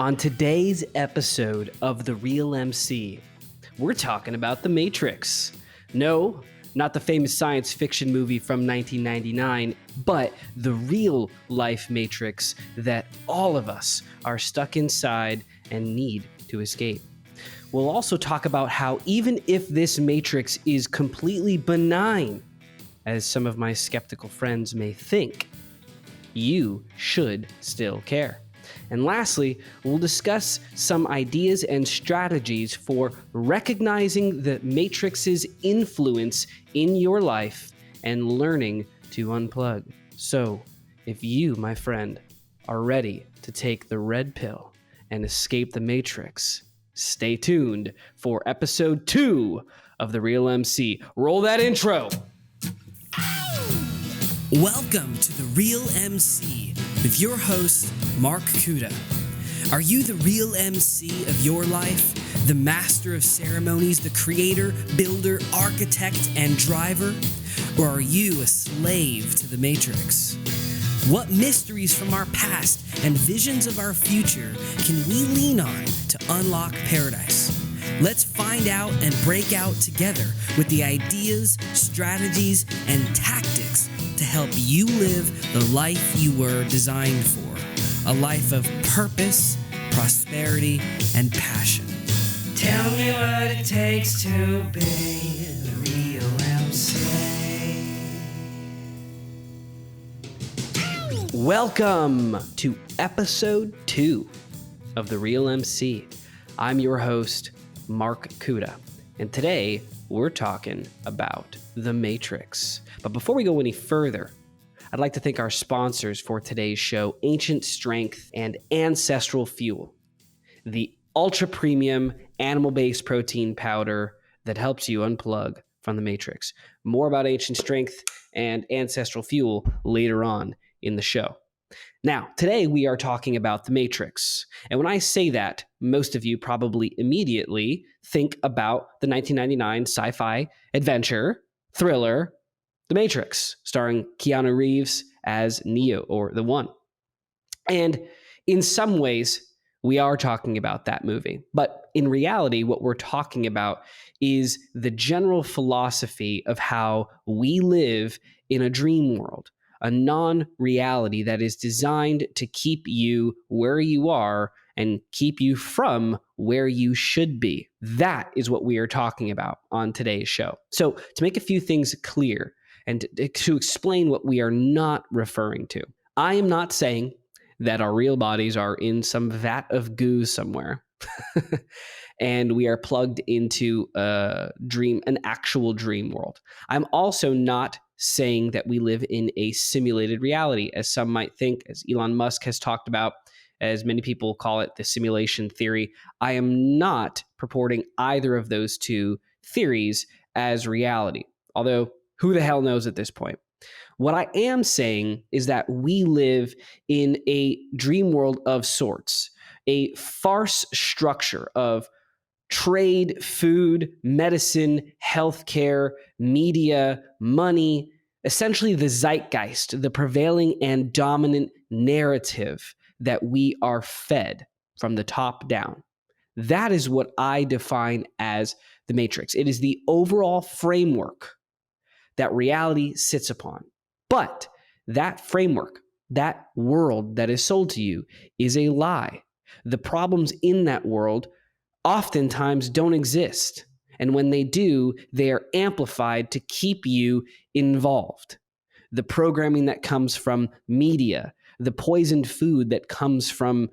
On today's episode of The Real MC, we're talking about The Matrix. No, not the famous science fiction movie from 1999, but the real life Matrix that all of us are stuck inside and need to escape. We'll also talk about how even if this Matrix is completely benign, as some of my skeptical friends may think, you should still care. And lastly, we'll discuss some ideas and strategies for recognizing the Matrix's influence in your life and learning to unplug. So, if you, my friend, are ready to take the red pill and escape the Matrix, stay tuned for episode 2 of The Real MC. Roll that intro! Welcome to The Real MC with your host, Mark Kuda. Are you the real MC of your life? The master of ceremonies, the creator, builder, architect, and driver? Or are you a slave to the Matrix? What mysteries from our past and visions of our future can we lean on to unlock paradise? Let's find out and break out together with the ideas, strategies, and tactics to help you live the life you were designed for. A life of purpose, prosperity, and passion. Tell me what it takes to be the real MC. Welcome to episode 2 of The Real MC. I'm your host, Mark Kuda, and today we're talking about The Matrix. But before we go any further, I'd like to thank our sponsors for today's show, Ancient Strength and Ancestral Fuel, the ultra-premium animal-based protein powder that helps you unplug from the Matrix. More about Ancient Strength and Ancestral Fuel later on in the show. Now, today we are talking about The Matrix. And when I say that, most of you probably immediately think about the 1999 sci-fi adventure thriller, The Matrix, starring Keanu Reeves as Neo, or the One. And in some ways, we are talking about that movie. But in reality, what we're talking about is the general philosophy of how we live in a dream world, a non-reality that is designed to keep you where you are and keep you from where you should be. That is what we are talking about on today's show. So to make a few things clear, and to explain what we are not referring to. I am not saying that our real bodies are in some vat of goo somewhere and we are plugged into an actual dream world. I'm also not saying that we live in a simulated reality, as some might think, as Elon Musk has talked about, as many people call it, the simulation theory. I am not purporting either of those two theories as reality, although who the hell knows at this point? What I am saying is that we live in a dream world of sorts, a farce structure of trade, food, medicine, healthcare, media, money, essentially the zeitgeist, the prevailing and dominant narrative that we are fed from the top down. That is what I define as the Matrix. It is the overall framework that reality sits upon. But that framework, that world that is sold to you is a lie. The problems in that world oftentimes don't exist. And when they do, they are amplified to keep you involved. The programming that comes from media, the poisoned food that comes from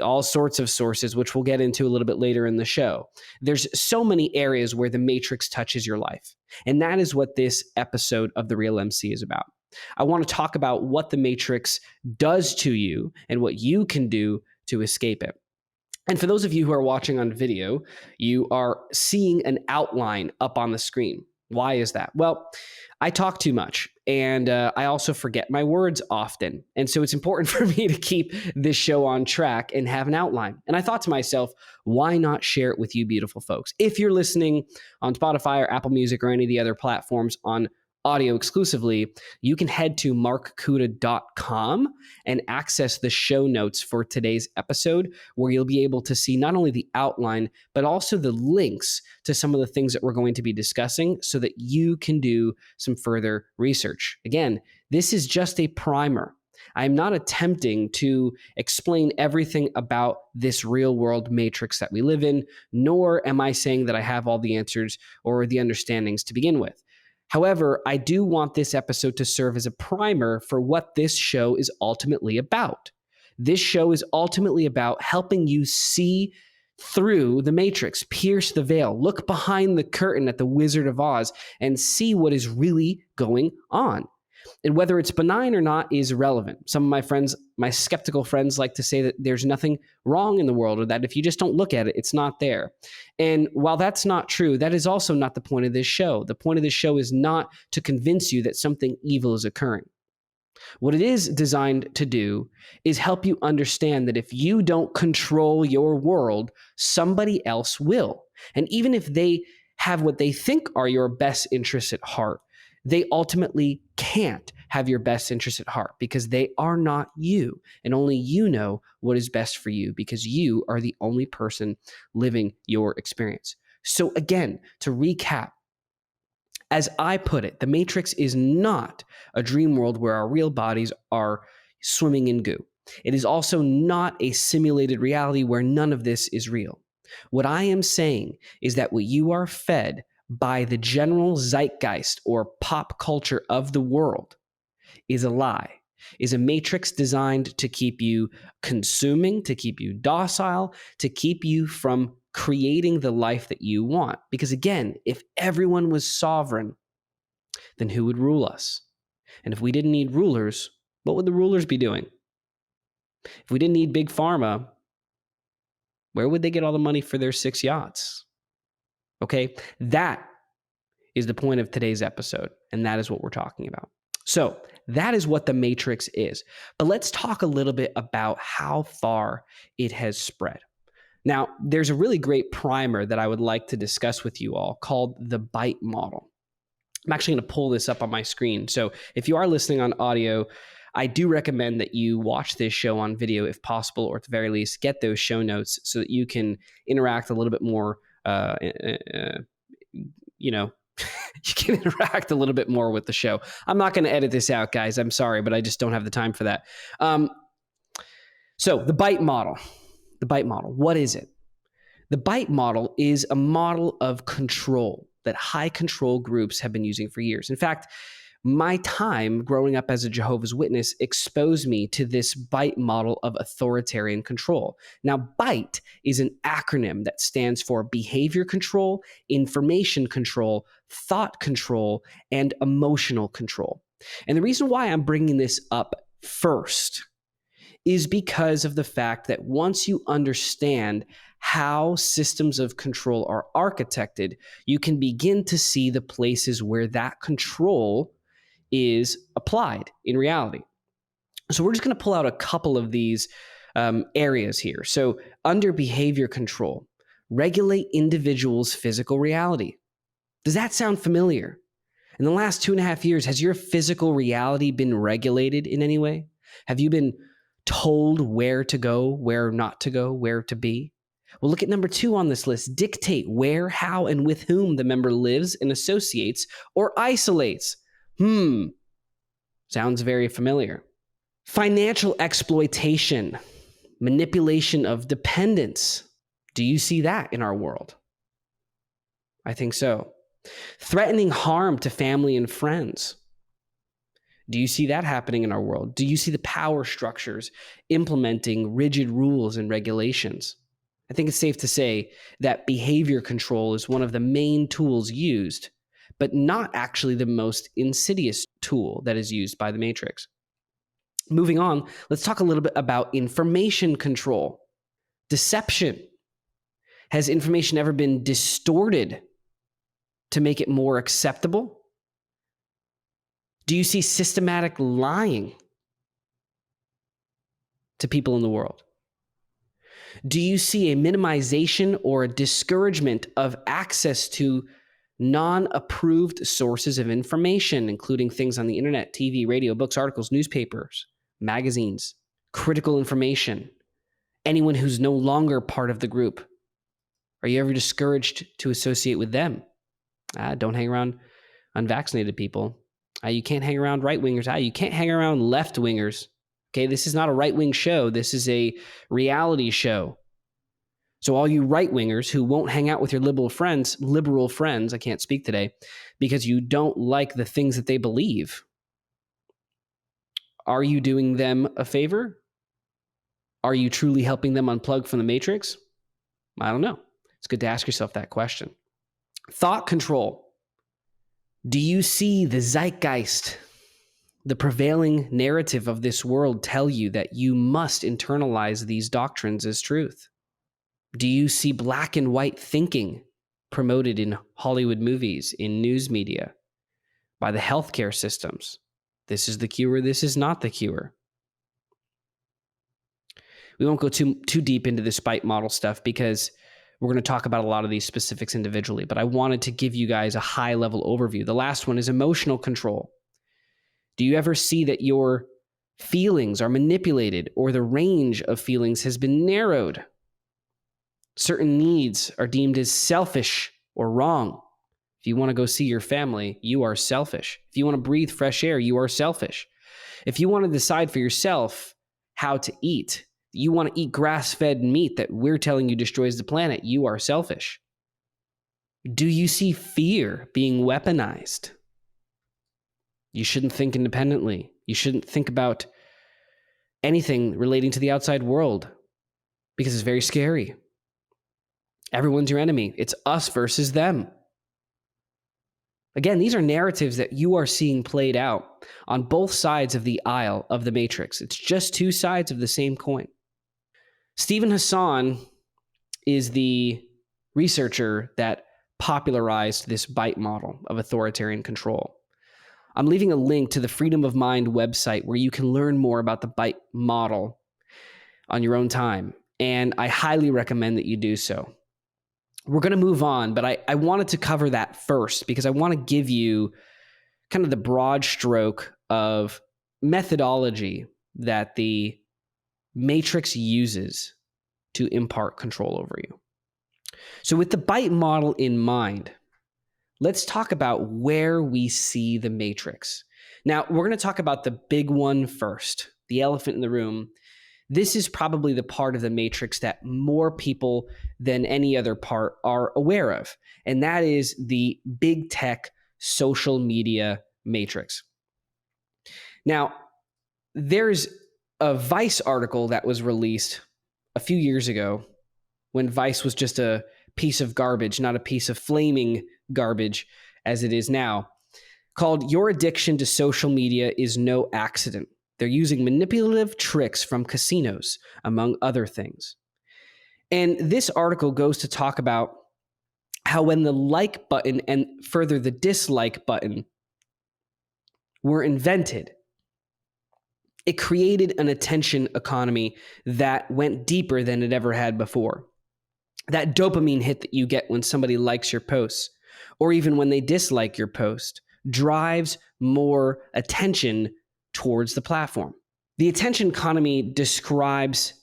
all sorts of sources, which we'll get into a little bit later in the show. There's so many areas where the Matrix touches your life. And that is what this episode of The Real MC is about. I want to talk about what the Matrix does to you and what you can do to escape it. And for those of you who are watching on video, you are seeing an outline up on the screen. Why is that? Well, I talk too much, and I also forget my words often. And so it's important for me to keep this show on track and have an outline. And I thought to myself, why not share it with you beautiful folks? If you're listening on Spotify or Apple Music or any of the other platforms on audio exclusively, you can head to markkuda.com and access the show notes for today's episode, where you'll be able to see not only the outline, but also the links to some of the things that we're going to be discussing so that you can do some further research. Again, this is just a primer. I'm not attempting to explain everything about this real world matrix that we live in, nor am I saying that I have all the answers or the understandings to begin with. However, I do want this episode to serve as a primer for what this show is ultimately about. This show is ultimately about helping you see through the matrix, pierce the veil, look behind the curtain at the Wizard of Oz, and see what is really going on. And whether it's benign or not is irrelevant. Some of my friends, my skeptical friends, like to say that there's nothing wrong in the world, or that if you just don't look at it, it's not there. And while that's not true, that is also not the point of this show. The point of this show is not to convince you that something evil is occurring. What it is designed to do is help you understand that if you don't control your world, somebody else will. And even if they have what they think are your best interests at heart, they ultimately can't have your best interests at heart, because they are not you, and only you know what is best for you, because you are the only person living your experience. So again, to recap, as I put it, the Matrix is not a dream world where our real bodies are swimming in goo. It is also not a simulated reality where none of this is real. What I am saying is that what you are fed by the general zeitgeist or pop culture of the world is a lie, is a matrix designed to keep you consuming, to keep you docile, to keep you from creating the life that you want. Because again, if everyone was sovereign, then who would rule us? And if we didn't need rulers, what would the rulers be doing? If we didn't need big pharma, where would they get all the money for their 6 yachts? Okay, that is the point of today's episode, and that is what we're talking about. So that is what the Matrix is. But let's talk a little bit about how far it has spread. Now, there's a really great primer that I would like to discuss with you all called the bite model. I'm actually going to pull this up on my screen. So if you are listening on audio, I do recommend that you watch this show on video if possible, or at the very least, get those show notes so that you can interact a little bit more, you can interact a little bit more with the show. I'm not going to edit this out, guys. I'm sorry, but I just don't have the time for that. So the bite model. The bite model. What is it? The bite model is a model of control that high control groups have been using for years. In fact, my time growing up as a Jehovah's Witness exposed me to this bite model of authoritarian control. Now, BITE is an acronym that stands for behavior control, information control, thought control, and emotional control. And the reason why I'm bringing this up first is because of the fact that once you understand how systems of control are architected, you can begin to see the places where that control is applied in reality. So we're just going to pull out a couple of these areas here. So under behavior control, regulate individuals' physical reality. Does that sound familiar? In the last 2.5 years, has your physical reality been regulated in any way? Have you been told where to go, where not to go, where to be? Well, look at number 2 on this list. Dictate where, how, and with whom the member lives and associates or isolates. Sounds very familiar. Financial exploitation, manipulation of dependence. Do you see that in our world? I think so. Threatening harm to family and friends. Do you see that happening in our world? Do you see the power structures implementing rigid rules and regulations? I think it's safe to say that behavior control is one of the main tools used, but not actually the most insidious tool that is used by the Matrix. Moving on, let's talk a little bit about information control. Deception. Has information ever been distorted to make it more acceptable? Do you see systematic lying to people in the world? Do you see a minimization or a discouragement of access to non-approved sources of information, including things on the internet, TV, radio, books, articles, newspapers, magazines, critical information, anyone who's no longer part of the group. Are you ever discouraged to associate with them? Don't hang around unvaccinated people. You can't hang around right-wingers. You can't hang around left-wingers. Okay, this is not a right-wing show. This is a reality show. So all you right-wingers who won't hang out with your liberal friends, I can't speak today, because you don't like the things that they believe, are you doing them a favor? Are you truly helping them unplug from the matrix? I don't know. It's good to ask yourself that question. Thought control. Do you see the zeitgeist, the prevailing narrative of this world tell you that you must internalize these doctrines as truth? Do you see black and white thinking promoted in Hollywood movies, in news media, by the healthcare systems? This is the cure, this is not the cure. We won't go too deep into this bite model stuff because we're going to talk about a lot of these specifics individually, but I wanted to give you guys a high-level overview. The last one is emotional control. Do you ever see that your feelings are manipulated or the range of feelings has been narrowed? Certain needs are deemed as selfish or wrong. If you want to go see your family, you are selfish. If you want to breathe fresh air, you are selfish. If you want to decide for yourself how to eat, you want to eat grass-fed meat that we're telling you destroys the planet, you are selfish. Do you see fear being weaponized? You shouldn't think independently. You shouldn't think about anything relating to the outside world because it's very scary. Everyone's your enemy. It's us versus them. Again, these are narratives that you are seeing played out on both sides of the aisle of the matrix. It's just two sides of the same coin. Stephen Hassan is the researcher that popularized this bite model of authoritarian control. I'm leaving a link to the Freedom of Mind website where you can learn more about the bite model on your own time, and I highly recommend that you do so. We're going to move on, but I wanted to cover that first because I want to give you kind of the broad stroke of methodology that the matrix uses to impart control over you. So with the bite model in mind, let's talk about where we see the matrix. Now, we're going to talk about the big one first, the elephant in the room. This is probably the part of the matrix that more people than any other part are aware of, and that is the big tech social media matrix. Now, there's a Vice article that was released a few years ago when Vice was just a piece of garbage, not a piece of flaming garbage as it is now, called "Your Addiction to Social Media is No Accident. They're using manipulative tricks from casinos, among other things." And this article goes to talk about how when the like button and further the dislike button were invented, it created an attention economy that went deeper than it ever had before. That dopamine hit that you get when somebody likes your posts, or even when they dislike your post, drives more attention towards the platform. The attention economy describes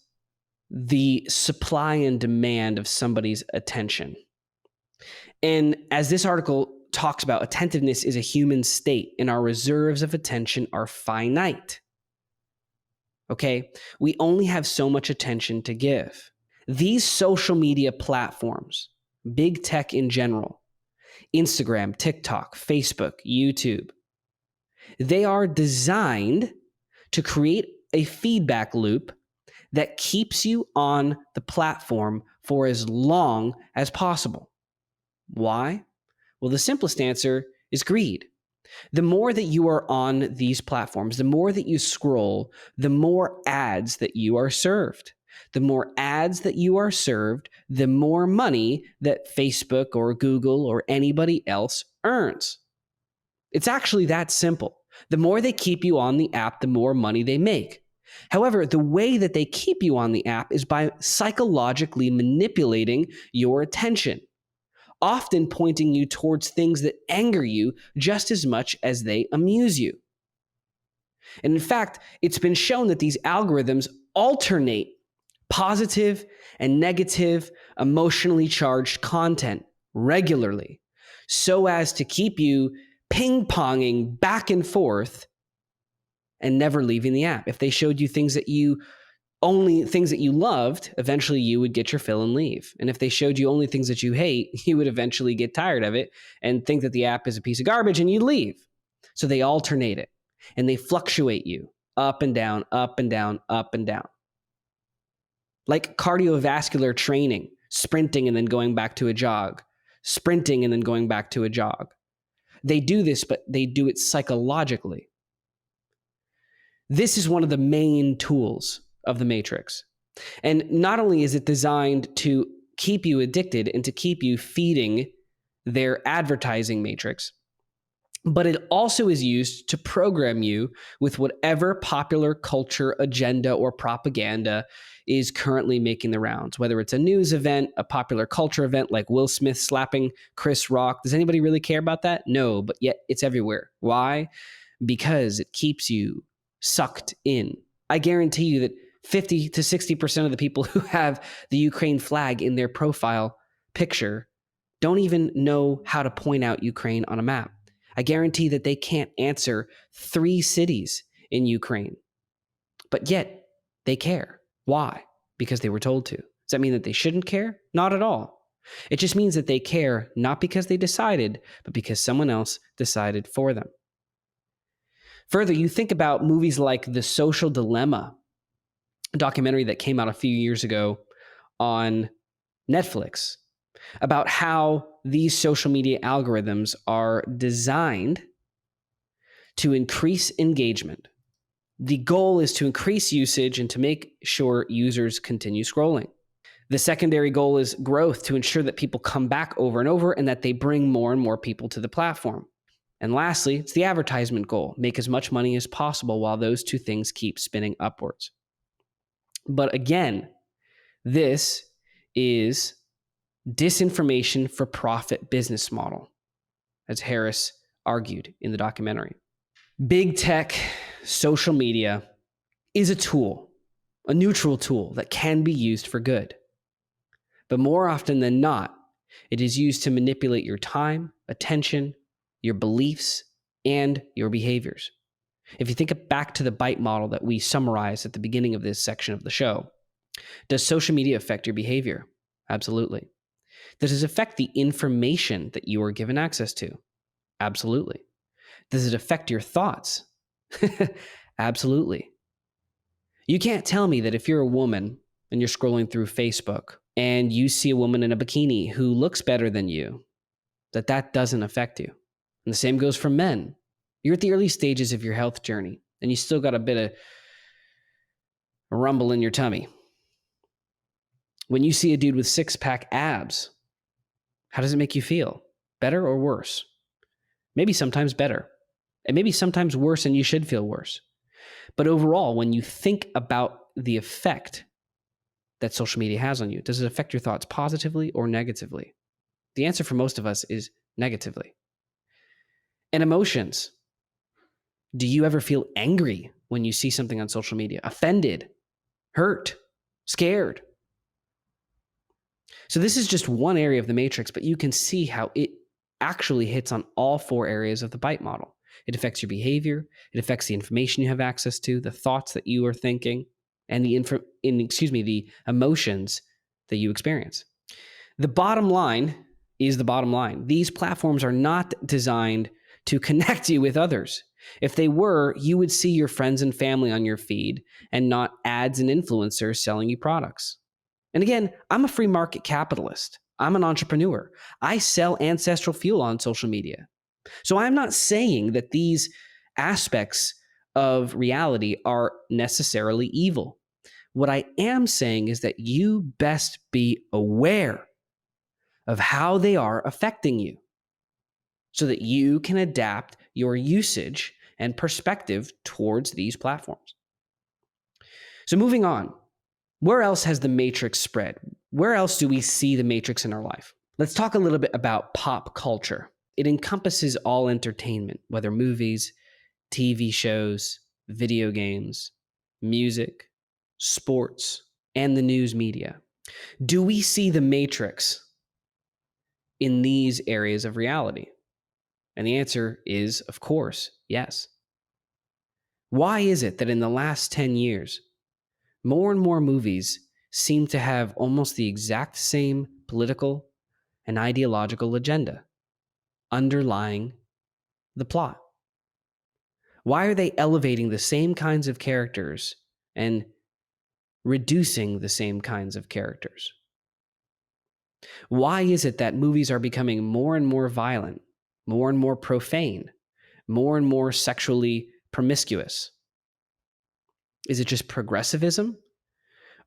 the supply and demand of somebody's attention. And as this article talks about, attentiveness is a human state, and our reserves of attention are finite. Okay? We only have so much attention to give. These social media platforms, big tech in general, Instagram, TikTok, Facebook, YouTube, they are designed to create a feedback loop that keeps you on the platform for as long as possible. Why? Well, the simplest answer is greed. The more that you are on these platforms, the more that you scroll, the more ads that you are served. The more ads that you are served, the more money that Facebook or Google or anybody else earns. It's actually that simple. The more they keep you on the app, the more money they make. However, the way that they keep you on the app is by psychologically manipulating your attention. often pointing you towards things that anger you just as much as they amuse you. And in fact, it's been shown that these algorithms alternate positive and negative, emotionally charged content regularly so as to keep you ping-ponging back and forth and never leaving the app. If they showed you things that you loved, eventually you would get your fill and leave. And if they showed you only things that you hate, you would eventually get tired of it and think that the app is a piece of garbage and you'd leave. So they alternate it and they fluctuate you up and down, up and down, up and down. Like cardiovascular training, sprinting and then going back to a jog, sprinting and then going back to a jog. They do this, but they do it psychologically. This is one of the main tools of the Matrix. And not only is it designed to keep you addicted and to keep you feeding their advertising matrix, but it also is used to program you with whatever popular culture agenda or propaganda is currently making the rounds, whether it's a news event, a popular culture event like Will Smith slapping Chris Rock. Does anybody really care about that? No, but yet it's everywhere. Why? Because it keeps you sucked in. I guarantee you that 50 to 60% of the people who have the Ukraine flag in their profile picture don't even know how to point out Ukraine on a map. I guarantee that they can't answer 3 cities in Ukraine, but yet they care. Why? Because they were told to. Does that mean that they shouldn't care? Not at all. It just means that they care not because they decided, but because someone else decided for them. Further, you think about movies like The Social Dilemma, a documentary that came out a few years ago on Netflix, about how these social media algorithms are designed to increase engagement. The goal is to increase usage and to make sure users continue scrolling. The secondary goal is growth, to ensure that people come back over and over and that they bring more and more people to the platform. And lastly, it's the advertisement goal. Make as much money as possible while those two things keep spinning upwards. But again, this is disinformation for profit business model, as Harris argued in the documentary. Big tech, social media is a tool, a neutral tool that can be used for good. But more often than not, it is used to manipulate your time, attention, your beliefs, and your behaviors. If you think back to the BITE model that we summarized at the beginning of this section of the show, does social media affect your behavior? Absolutely. Does it affect the information that you are given access to? Absolutely. Does it affect your thoughts? Absolutely. You can't tell me that if you're a woman and you're scrolling through Facebook and you see a woman in a bikini who looks better than you, that doesn't affect you. And the same goes for men. You're at the early stages of your health journey and you still got a bit of a rumble in your tummy. When you see a dude with 6-pack abs, how does it make you feel? Better or worse? Maybe sometimes better. And maybe sometimes worse, and you should feel worse. But overall, when you think about the effect that social media has on you, does it affect your thoughts positively or negatively? The answer for most of us is negatively. And emotions. Do you ever feel angry when you see something on social media? Offended, hurt, scared? So this is just one area of the matrix, but you can see how it actually hits on all 4 areas of the BITE model. It affects your behavior, it affects the information you have access to, the thoughts that you are thinking, and the emotions that you experience. The bottom line is the bottom line. These platforms are not designed to connect you with others. If they were, you would see your friends and family on your feed and not ads and influencers selling you products. And again, I'm a free market capitalist. I'm an entrepreneur. I sell ancestral fuel on social media. So I'm not saying that these aspects of reality are necessarily evil. What I am saying is that you best be aware of how they are affecting you so that you can adapt your usage and perspective towards these platforms. So moving on, where else has the matrix spread? Where else do we see the matrix in our life? Let's talk a little bit about pop culture. It encompasses all entertainment, whether movies, TV shows, video games, music, sports, and the news media. Do we see the Matrix in these areas of reality? And the answer is, of course, yes. Why is it that in the last 10 years, more and more movies seem to have almost the exact same political and ideological agenda underlying the plot? Why are they elevating the same kinds of characters and reducing the same kinds of characters? Why is it that movies are becoming more and more violent, more and more profane, more and more sexually promiscuous? Is it just progressivism?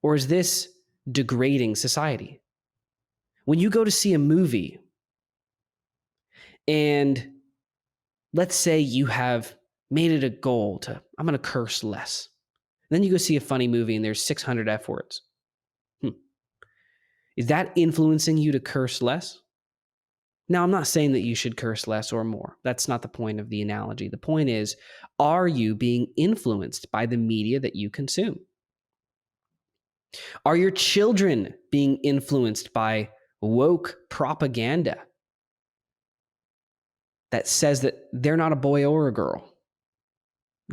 Or is this degrading society? When you go to see a movie and let's say you have made it a goal to, I'm going to curse less. Then you go see a funny movie and there's 600 F words. Is that influencing you to curse less? Now, I'm not saying that you should curse less or more. That's not the point of the analogy. The point is, are you being influenced by the media that you consume? Are your children being influenced by woke propaganda that says that they're not a boy or a girl?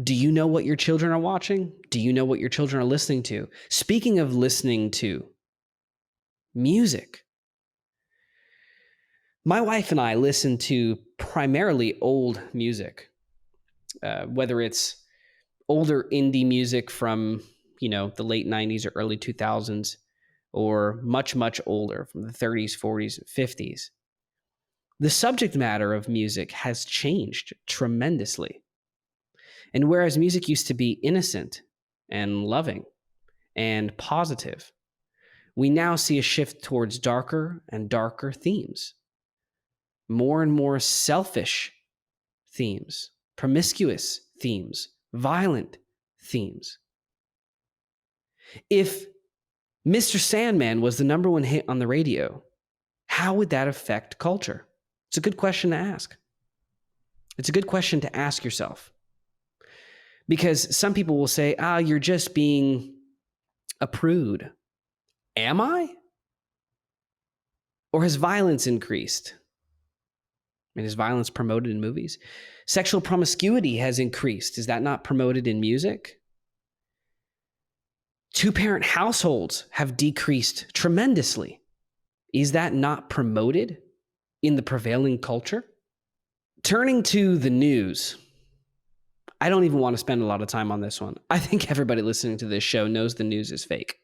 Do you know what your children are watching? Do you know what your children are listening to? Speaking of listening to music, my wife and I listen to primarily old music, whether it's older indie music from, the late 90s or early 2000s, or much, much older from the 30s, 40s, and 50s. The subject matter of music has changed tremendously. And whereas music used to be innocent and loving and positive, we now see a shift towards darker and darker themes, more and more selfish themes, promiscuous themes, violent themes. If Mr. Sandman was the number one hit on the radio, how would that affect culture? It's a good question to ask. It's a good question to ask yourself. Because some people will say, you're just being a prude. Am I? Or has violence increased? And is violence promoted in movies? Sexual promiscuity has increased. Is that not promoted in music? Two-parent households have decreased tremendously. Is that not promoted in the prevailing culture? Turning to the news, I don't even want to spend a lot of time on this one. I think everybody listening to this show knows the news is fake.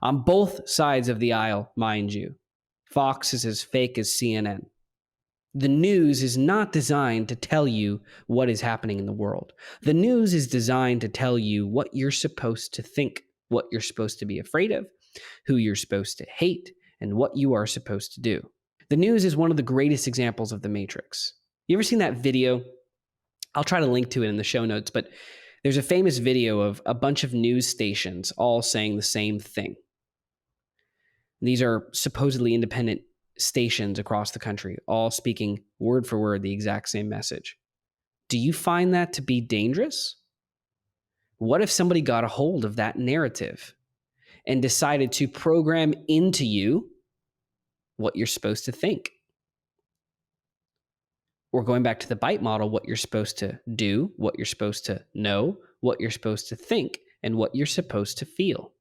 On both sides of the aisle, mind you. Fox is as fake as CNN. The news is not designed to tell you what is happening in the world. The news is designed to tell you what you're supposed to think, what you're supposed to be afraid of, who you're supposed to hate, and what you are supposed to do. The news is one of the greatest examples of the Matrix. You ever seen that video? I'll try to link to it in the show notes, but there's a famous video of a bunch of news stations all saying the same thing. These are supposedly independent stations across the country, all speaking word for word the exact same message. Do you find that to be dangerous? What if somebody got a hold of that narrative and decided to program into you what you're supposed to think? Or going back to the BITE model, what you're supposed to do, what you're supposed to know, what you're supposed to think, and what you're supposed to feel,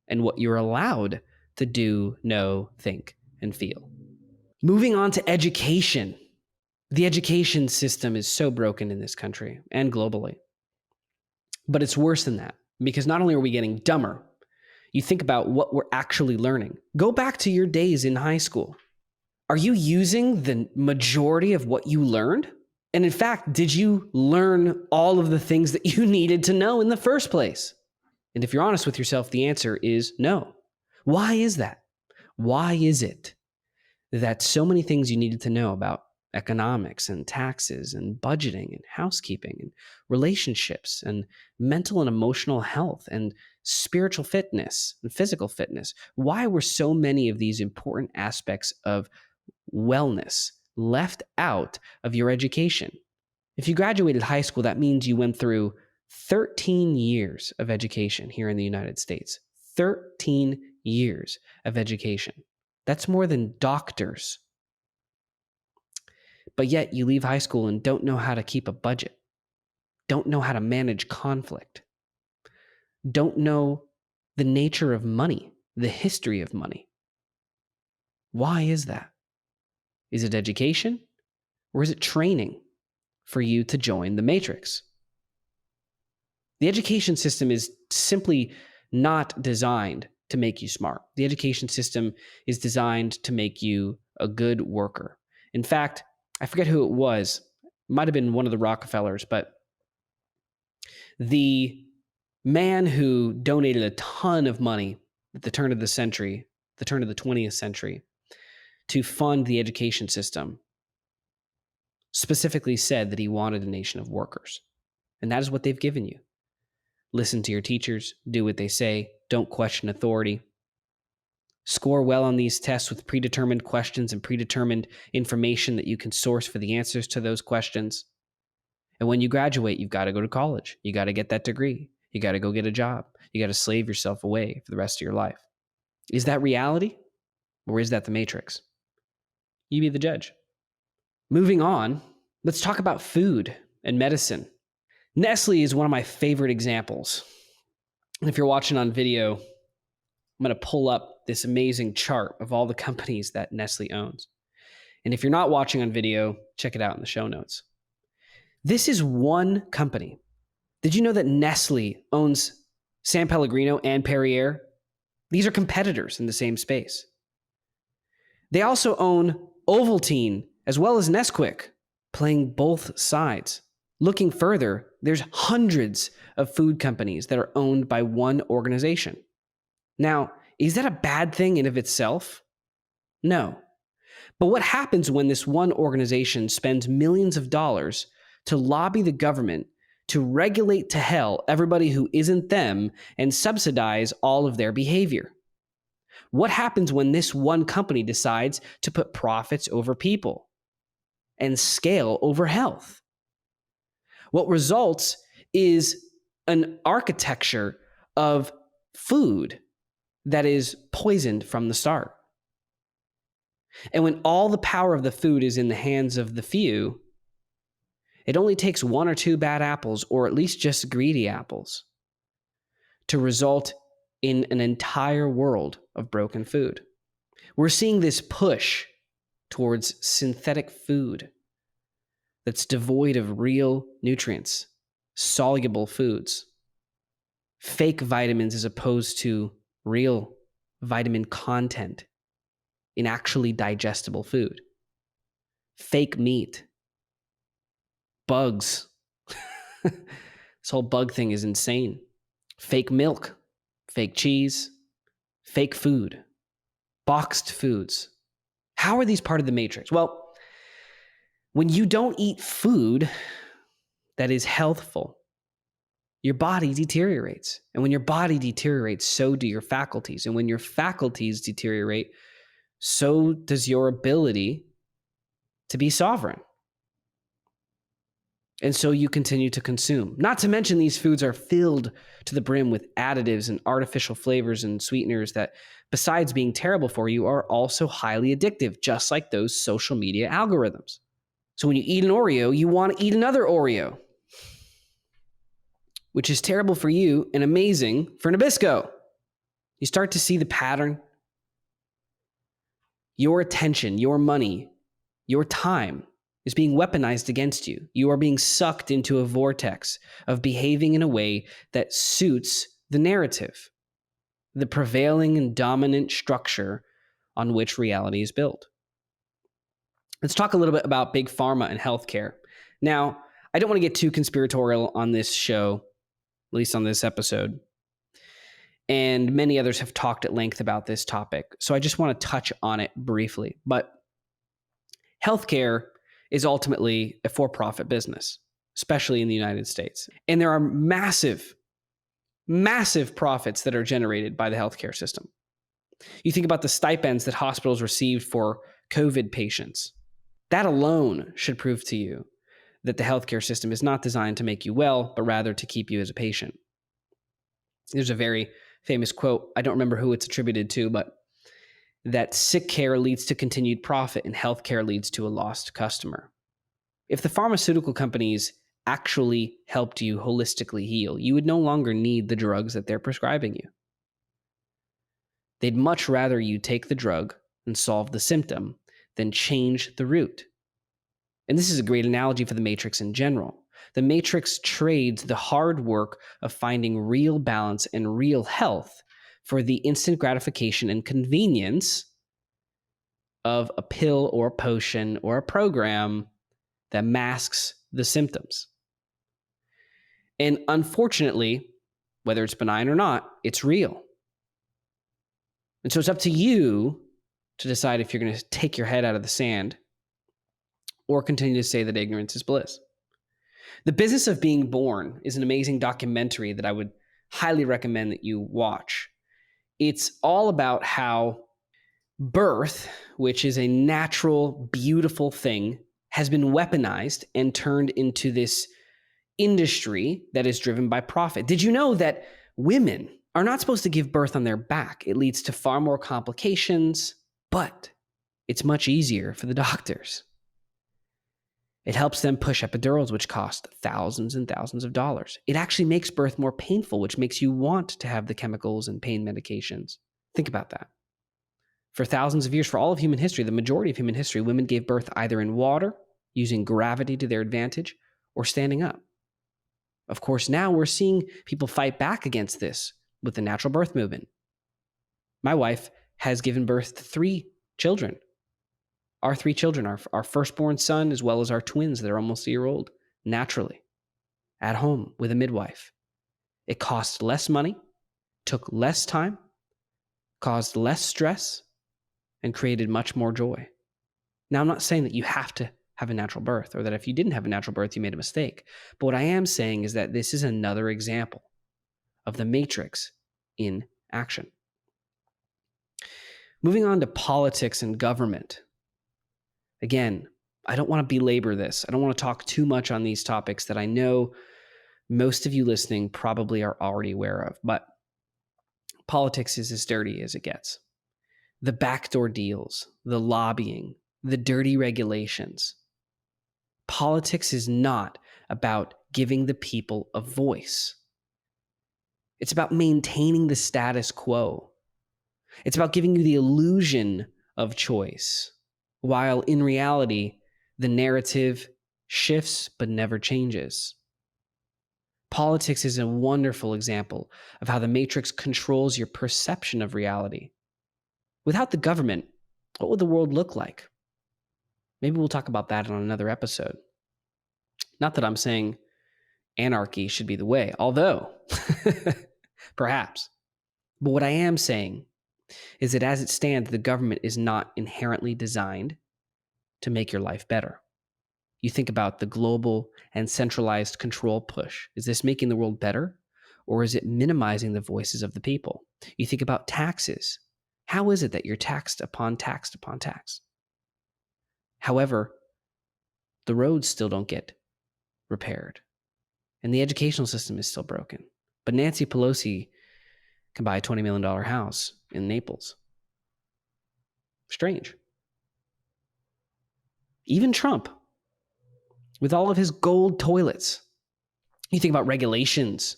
and what you're allowed to do, know, think, and feel. Moving on to education. The education system is so broken in this country and globally. But it's worse than that, because not only are we getting dumber, you think about what we're actually learning. Go back to your days in high school. Are you using the majority of what you learned? And in fact, did you learn all of the things that you needed to know in the first place? And if you're honest with yourself, the answer is no. Why is that? Why is it that so many things you needed to know about economics and taxes and budgeting and housekeeping and relationships and mental and emotional health and spiritual fitness and physical fitness, why were so many of these important aspects of wellness left out of your education. If you graduated high school, that means you went through 13 years of education here in the United States. 13 years of education. That's more than doctors. But yet you leave high school and don't know how to keep a budget, don't know how to manage conflict, don't know the nature of money, the history of money. Why is that? Is it education or is it training for you to join the matrix? The education system is simply not designed to make you smart. The education system is designed to make you a good worker. In fact, I forget who it was. It might have been one of the Rockefellers, but the man who donated a ton of money at the turn of the century, the turn of the 20th century, to fund the education system, specifically said that he wanted a nation of workers. And that is what they've given you. Listen to your teachers, do what they say, don't question authority. Score well on these tests with predetermined questions and predetermined information that you can source for the answers to those questions. And when you graduate, you've got to go to college. You got to get that degree. You got to go get a job. You got to slave yourself away for the rest of your life. Is that reality? Or is that the matrix? You be the judge. Moving on, let's talk about food and medicine. Nestle is one of my favorite examples. And if you're watching on video, I'm going to pull up this amazing chart of all the companies that Nestle owns. And if you're not watching on video, check it out in the show notes. This is one company. Did you know that Nestle owns San Pellegrino and Perrier? These are competitors in the same space. They also own Ovaltine as well as Nesquik, playing both sides. Looking further, there's hundreds of food companies that are owned by one organization. Now, is that a bad thing in of itself? No. But what happens when this one organization spends millions of dollars to lobby the government to regulate to hell everybody who isn't them and subsidize all of their behavior? What happens when this one company decides to put profits over people and scale over health? What results is an architecture of food that is poisoned from the start. And when all the power of the food is in the hands of the few, it only takes one or two bad apples, or at least just greedy apples, to result in an entire world of broken food. We're seeing this push towards synthetic food that's devoid of real nutrients, soluble foods, fake vitamins as opposed to real vitamin content in actually digestible food, fake meat, bugs. This whole bug thing is insane. Fake milk, fake cheese, fake food, boxed foods. How are these part of the matrix? Well, when you don't eat food that is healthful, your body deteriorates. And when your body deteriorates, so do your faculties. And when your faculties deteriorate, so does your ability to be sovereign. And so you continue to consume. Not to mention these foods are filled to the brim with additives and artificial flavors and sweeteners that, besides being terrible for you, are also highly addictive, just like those social media algorithms. So when you eat an Oreo, you want to eat another Oreo, which is terrible for you and amazing for Nabisco. You start to see the pattern. Your attention, your money, your time is being weaponized against you. You are being sucked into a vortex of behaving in a way that suits the narrative, the prevailing and dominant structure on which reality is built. Let's talk a little bit about big pharma and healthcare. Now, I don't want to get too conspiratorial on this show, at least on this episode. And many others have talked at length about this topic. So I just want to touch on it briefly. But healthcare is ultimately a for-profit business, especially in the United States. And there are massive, massive profits that are generated by the healthcare system. You think about the stipends that hospitals received for COVID patients. That alone should prove to you that the healthcare system is not designed to make you well, but rather to keep you as a patient. There's a very famous quote, I don't remember who it's attributed to, but that sick care leads to continued profit and healthcare leads to a lost customer. If the pharmaceutical companies actually helped you holistically heal, you would no longer need the drugs that they're prescribing you. They'd much rather you take the drug and solve the symptom than change the root. And this is a great analogy for the Matrix in general. The Matrix trades the hard work of finding real balance and real health for the instant gratification and convenience of a pill or a potion or a program that masks the symptoms. And unfortunately, whether it's benign or not, it's real. And so it's up to you to decide if you're going to take your head out of the sand or continue to say that ignorance is bliss. The Business of Being Born is an amazing documentary that I would highly recommend that you watch. It's all about how birth, which is a natural, beautiful thing, has been weaponized and turned into this industry that is driven by profit. Did you know that women are not supposed to give birth on their back? It leads to far more complications, but it's much easier for the doctors. It helps them push epidurals, which cost thousands and thousands of dollars. It actually makes birth more painful, which makes you want to have the chemicals and pain medications. Think about that. For thousands of years, for all of human history, the majority of human history, women gave birth either in water, using gravity to their advantage, or standing up. Of course, now we're seeing people fight back against this with the natural birth movement. My wife has given birth to 3 children. Our 3 children, our firstborn son, as well as our twins that are almost a year old, naturally, at home with a midwife. It cost less money, took less time, caused less stress, and created much more joy. Now, I'm not saying that you have to have a natural birth or that if you didn't have a natural birth, you made a mistake. But what I am saying is that this is another example of the Matrix in action. Moving on to politics and government. Again, I don't want to belabor this. I don't want to talk too much on these topics that I know most of you listening probably are already aware of, but politics is as dirty as it gets. The backdoor deals, the lobbying, the dirty regulations. Politics is not about giving the people a voice. It's about maintaining the status quo. It's about giving you the illusion of choice, while in reality, the narrative shifts but never changes. Politics is a wonderful example of how the Matrix controls your perception of reality. Without the government, what would the world look like? Maybe we'll talk about that on another episode. Not that I'm saying anarchy should be the way, although perhaps. But what I am saying is that as it stands, the government is not inherently designed to make your life better. You think about the global and centralized control push. Is this making the world better, or is it minimizing the voices of the people? You think about taxes. How is it that you're taxed upon taxed upon tax? However, the roads still don't get repaired, and the educational system is still broken. But Nancy Pelosi can buy a $20 million house in Naples. Strange. Even Trump, with all of his gold toilets. You think about regulations,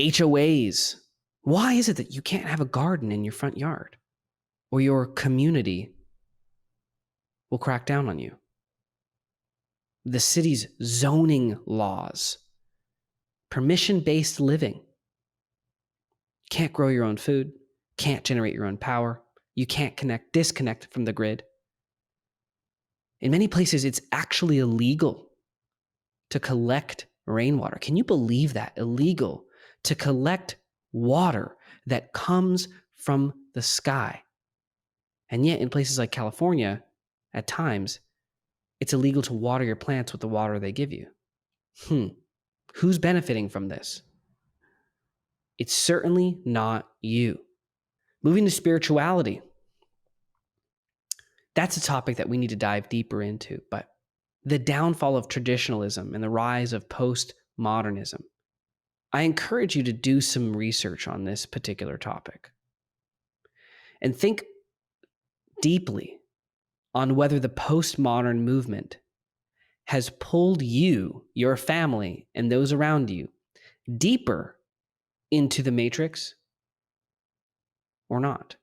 HOAs. Why is it that you can't have a garden in your front yard, or your community will crack down on you? The city's zoning laws, permission-based living. Can't grow your own food, can't generate your own power, you can't disconnect from the grid. In many places, it's actually illegal to collect rainwater. Can you believe that? Illegal to collect water that comes from the sky. And yet in places like California, at times, it's illegal to water your plants with the water they give you. Who's benefiting from this? It's certainly not you. Moving to spirituality. That's a topic that we need to dive deeper into, but the downfall of traditionalism and the rise of postmodernism. I encourage you to do some research on this particular topic and think deeply on whether the postmodern movement has pulled you, your family, and those around you deeper into the matrix or not.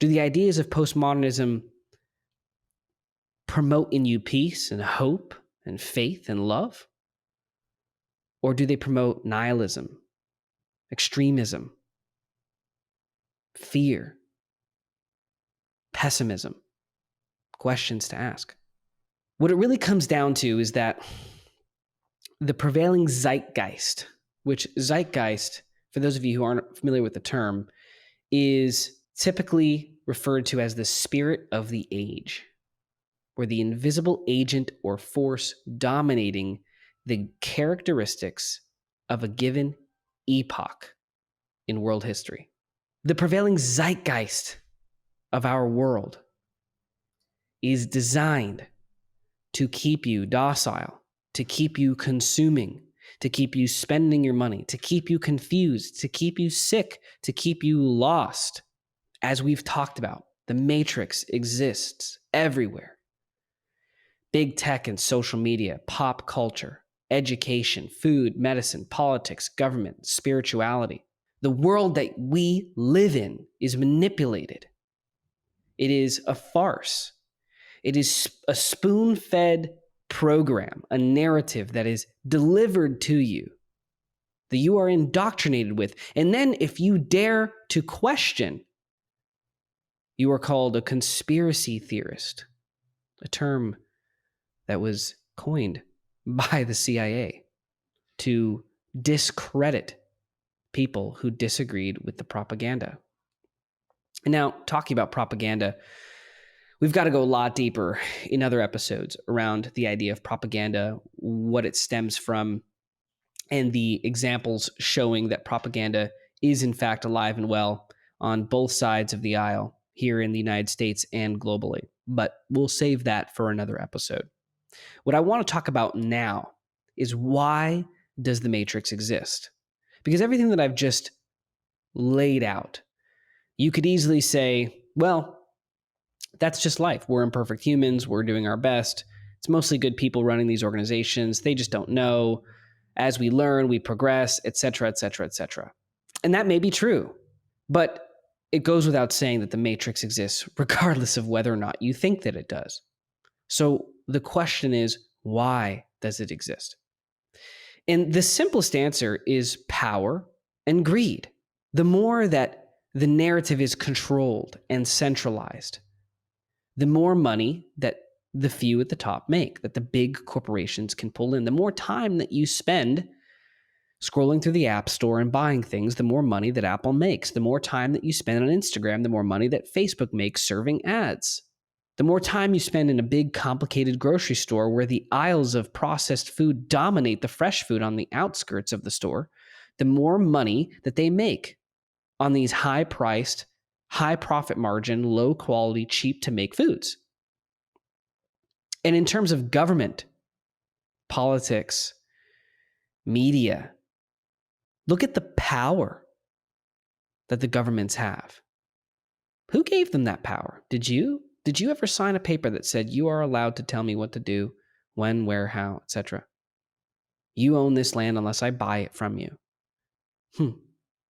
Do the ideas of postmodernism promote in you peace and hope and faith and love? Or do they promote nihilism, extremism, fear, pessimism? Questions to ask. What it really comes down to is that the prevailing zeitgeist, which zeitgeist, for those of you who aren't familiar with the term, is typically referred to as the spirit of the age, or the invisible agent or force dominating the characteristics of a given epoch in world history. The prevailing zeitgeist of our world is designed to keep you docile, to keep you consuming, to keep you spending your money, to keep you confused, to keep you sick, to keep you lost. As we've talked about, the matrix exists everywhere. Big tech and social media, pop culture, education, food, medicine, politics, government, spirituality. The world that we live in is manipulated. It is a farce. It is a spoon-fed program, a narrative that is delivered to you, that you are indoctrinated with. And then if you dare to question, you are called a conspiracy theorist, a term that was coined by the CIA to discredit people who disagreed with the propaganda. And now, talking about propaganda, we've got to go a lot deeper in other episodes around the idea of propaganda, what it stems from, and the examples showing that propaganda is in fact alive and well on both sides of the aisle here in the United States and globally. But we'll save that for another episode. What I want to talk about now is, why does the matrix exist? Because everything that I've just laid out, you could easily say, well, that's just life. We're imperfect humans. We're doing our best. It's mostly good people running these organizations. They just don't know. As we learn, we progress, et cetera, et cetera, et cetera. And that may be true, but it goes without saying that the matrix exists regardless of whether or not you think that it does. So the question is, why does it exist? And the simplest answer is power and greed. The more that the narrative is controlled and centralized, the more money that the few at the top make, that the big corporations can pull in. The more time that you spend scrolling through the App Store and buying things, the more money that Apple makes. The more time that you spend on Instagram, the more money that Facebook makes serving ads. The more time you spend in a big, complicated grocery store where the aisles of processed food dominate the fresh food on the outskirts of the store, the more money that they make on these high-priced, high-profit margin, low-quality, cheap-to-make foods. And in terms of government, politics, media, look at the power that the governments have. Who gave them that power? Did you? Did you ever sign a paper that said you are allowed to tell me what to do, when, where, how, etc.? You own this land unless I buy it from you.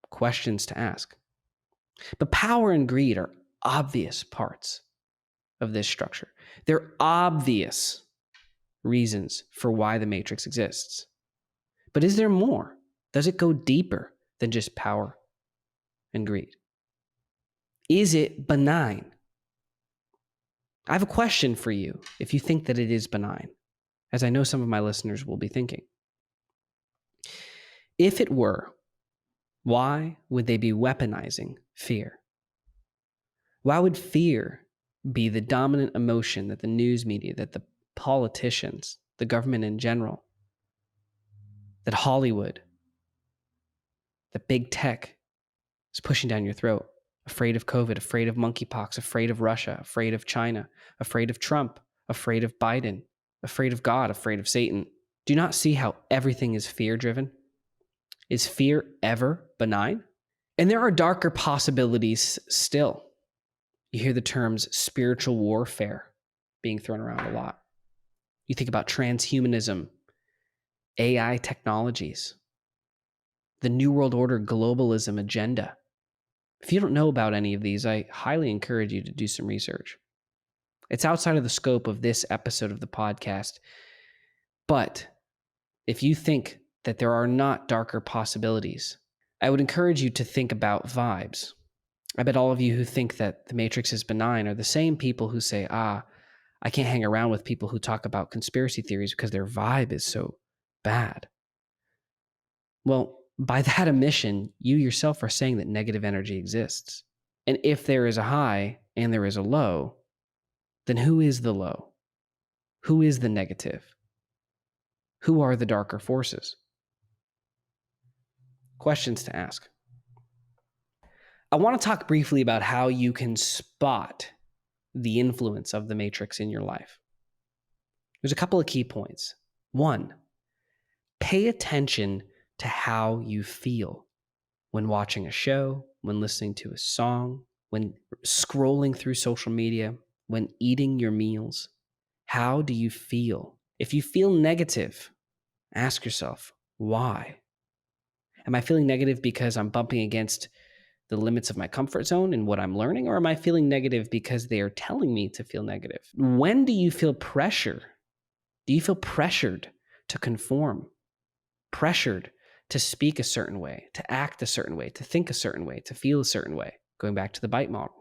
Questions to ask. But power and greed are obvious parts of this structure. They're obvious reasons for why the matrix exists. But is there more? Does it go deeper than just power and greed? Is it benign? I have a question for you if you think that it is benign, as I know some of my listeners will be thinking. If it were, why would they be weaponizing fear? Why would fear be the dominant emotion that the news media, that the politicians, the government in general, that Hollywood, that big tech is pushing down your throat. Afraid of COVID, afraid of monkeypox, afraid of Russia, afraid of China, afraid of Trump, afraid of Biden, afraid of God, afraid of Satan. Do you not see how everything is fear-driven? Is fear ever benign? And there are darker possibilities still. You hear the terms spiritual warfare being thrown around a lot. You think about transhumanism, AI technologies, the New World Order globalism agenda. If you don't know about any of these, I highly encourage you to do some research. It's outside of the scope of this episode of the podcast, but if you think that there are not darker possibilities, I would encourage you to think about vibes. I bet all of you who think that the Matrix is benign are the same people who say, I can't hang around with people who talk about conspiracy theories because their vibe is so bad. Well, by that admission, you yourself are saying that negative energy exists. And if there is a high and there is a low, then who is the low? Who is the negative? Who are the darker forces? Questions to ask. I want to talk briefly about how you can spot the influence of the Matrix in your life. There's a couple of key points. One, pay attention to how you feel when watching a show, when listening to a song, when scrolling through social media, when eating your meals. How do you feel? If you feel negative, ask yourself, why? Am I feeling negative because I'm bumping against the limits of my comfort zone and what I'm learning? Or am I feeling negative because they are telling me to feel negative? When do you feel pressure? Do you feel pressured to conform? Pressured to speak a certain way, to act a certain way, to think a certain way, to feel a certain way? Going back to the bite model.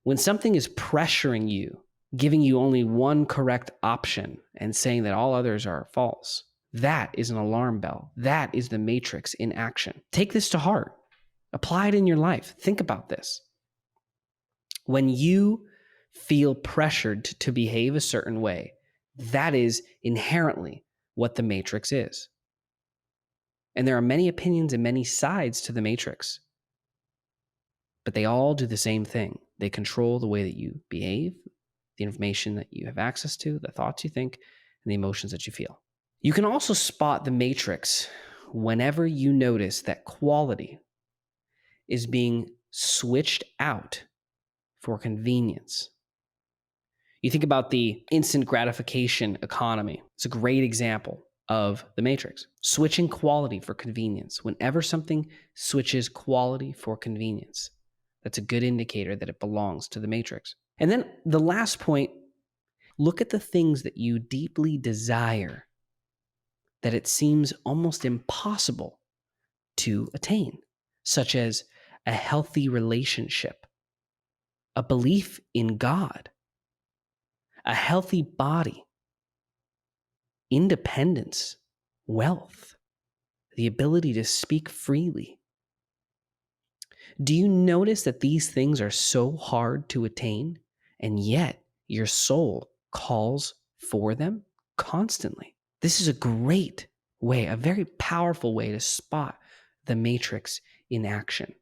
When something is pressuring you, giving you only one correct option and saying that all others are false, that is an alarm bell. That is the Matrix in action. Take this to heart. Apply it in your life. Think about this. When you feel pressured to behave a certain way, that is inherently what the Matrix is. And there are many opinions and many sides to the Matrix, but they all do the same thing. They control the way that you behave, the information that you have access to, the thoughts you think, and the emotions that you feel. You can also spot the Matrix whenever you notice that quality is being switched out for convenience. You think about the instant gratification economy. It's a great example of the Matrix. Switching quality for convenience. Whenever something switches quality for convenience, that's a good indicator that it belongs to the Matrix. And then the last point, look at the things that you deeply desire that it seems almost impossible to attain, such as a healthy relationship, a belief in God, a healthy body, independence, wealth, the ability to speak freely. Do you notice that these things are so hard to attain, and yet your soul calls for them constantly? This is a great way, a very powerful way to spot the Matrix in action.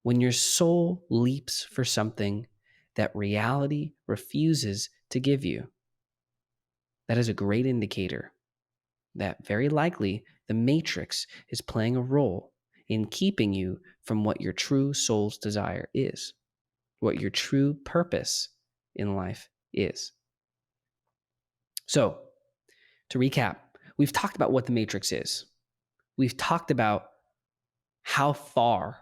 When your soul leaps for something that reality refuses to give you, that is a great indicator that very likely the Matrix is playing a role in keeping you from what your true soul's desire is, what your true purpose in life is. So, to recap, we've talked about what the Matrix is. We've talked about how far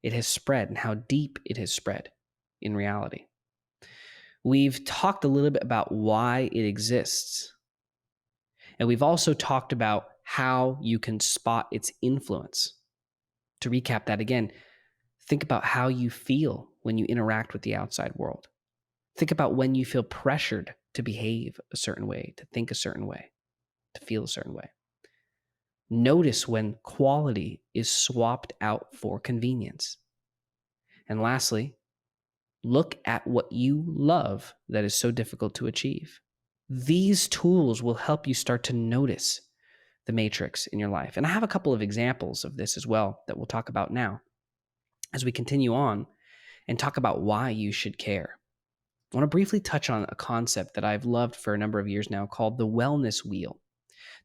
it has spread and how deep it has spread in reality. We've talked a little bit about why it exists. And we've also talked about how you can spot its influence. To recap that again, think about how you feel when you interact with the outside world. Think about when you feel pressured to behave a certain way, to think a certain way, to feel a certain way. Notice when quality is swapped out for convenience. And lastly, look at what you love that is so difficult to achieve. These tools will help you start to notice the Matrix in your life. And I have a couple of examples of this as well that we'll talk about now. as we continue on and talk about why you should care, I want to briefly touch on a concept that I've loved for a number of years now called the wellness wheel.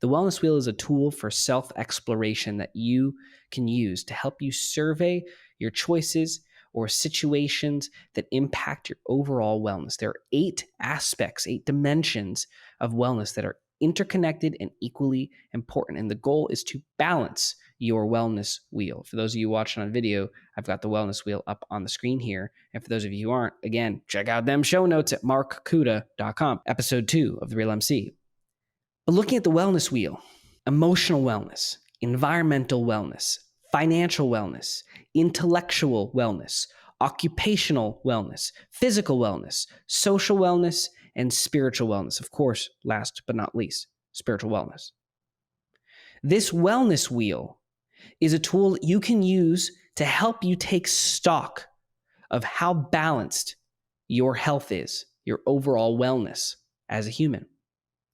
The wellness wheel is a tool for self-exploration that you can use to help you survey your choices or situations that impact your overall wellness. There are 8 aspects, 8 dimensions of wellness that are interconnected and equally important. And the goal is to balance your wellness wheel. For those of you watching on video, I've got the wellness wheel up on the screen here. And for those of you who aren't, again, check out them show notes at markkuda.com, episode 2 of The Real MC. But looking at the wellness wheel, emotional wellness, environmental wellness, financial wellness, intellectual wellness, occupational wellness, physical wellness, social wellness, and spiritual wellness. Of course, last but not least, spiritual wellness. This wellness wheel is a tool that you can use to help you take stock of how balanced your health is, your overall wellness as a human.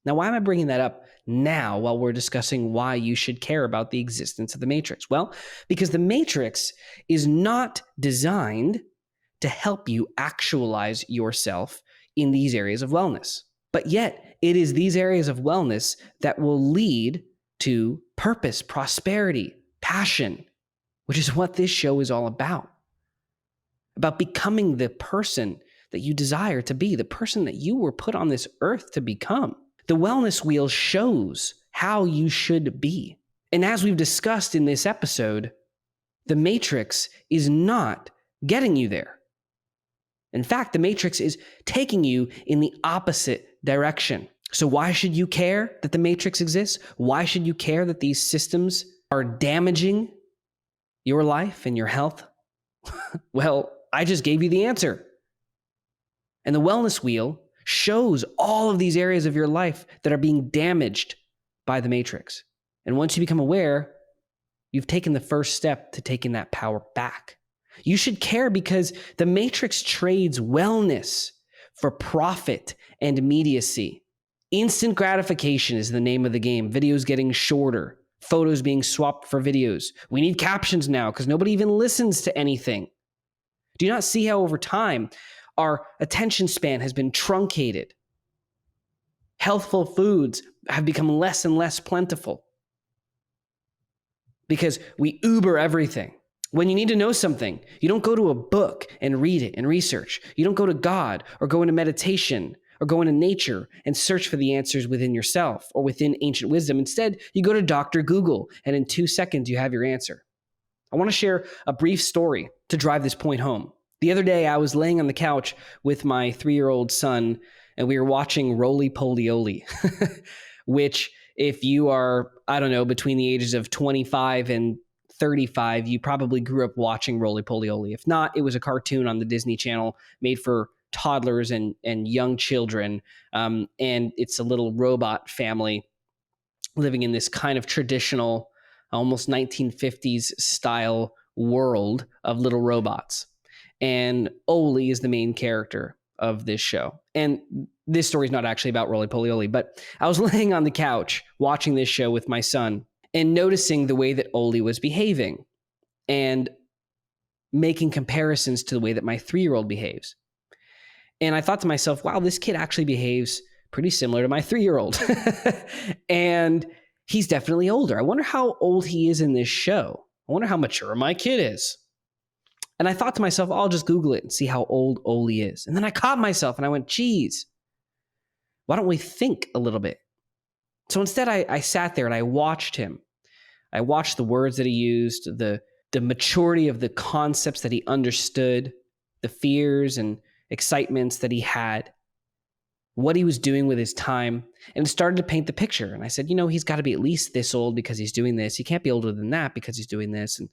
Now, why am I bringing that up now while we're discussing why you should care about the existence of the matrix? Well, because the matrix is not designed to help you actualize yourself in these areas of wellness. But yet, it is these areas of wellness that will lead to purpose, prosperity, passion, which is what this show is all about becoming the person that you desire to be, the person that you were put on this earth to become. The wellness wheel shows how you should be. And as we've discussed in this episode, the matrix is not getting you there. In fact, the matrix is taking you in the opposite direction. So why should you care that the matrix exists? Why should you care that these systems are damaging your life and your health? Well, I just gave you the answer. And the wellness wheel shows all of these areas of your life that are being damaged by the matrix. And once you become aware, you've taken the first step to taking that power back. You should care because the matrix trades wellness for profit and immediacy. Instant gratification is the name of the game. Videos getting shorter, photos being swapped for videos. We need captions now because nobody even listens to anything. Do you not see how over time our attention span has been truncated? Healthful foods have become less and less plentiful because we Uber everything. When you need to know something, you don't go to a book and read it and research. You don't go to God or go into meditation or go into nature and search for the answers within yourself or within ancient wisdom. Instead, you go to Dr. Google, and in 2 seconds, you have your answer. I want to share a brief story to drive this point home. The other day, I was laying on the couch with my 3-year-old son, and we were watching Roly Poly Oly, which if you are, I don't know, between the ages of 25 and 35, you probably grew up watching Roly Poly Oly. If not, it was a cartoon on the Disney Channel made for toddlers and young children. And it's a little robot family living in this kind of traditional, almost 1950s style world of little robots. And Oli is the main character of this show. And this story is not actually about Roly Poly Oly, but I was laying on the couch watching this show with my son and noticing the way that Oli was behaving and making comparisons to the way that my 3-year-old behaves. And I thought to myself, wow, this kid actually behaves pretty similar to my 3-year-old. And he's definitely older. I wonder how old he is in this show. I wonder how mature my kid is. And I thought to myself, I'll just Google it and see how old Oli is. And then I caught myself and I went, geez, why don't we think a little bit? So instead, I sat there and I watched him. I watched the words that he used, the maturity of the concepts that he understood, the fears and excitements that he had, what he was doing with his time, and it started to paint the picture. And I said, he's got to be at least this old because he's doing this. He can't be older than that because he's doing this. And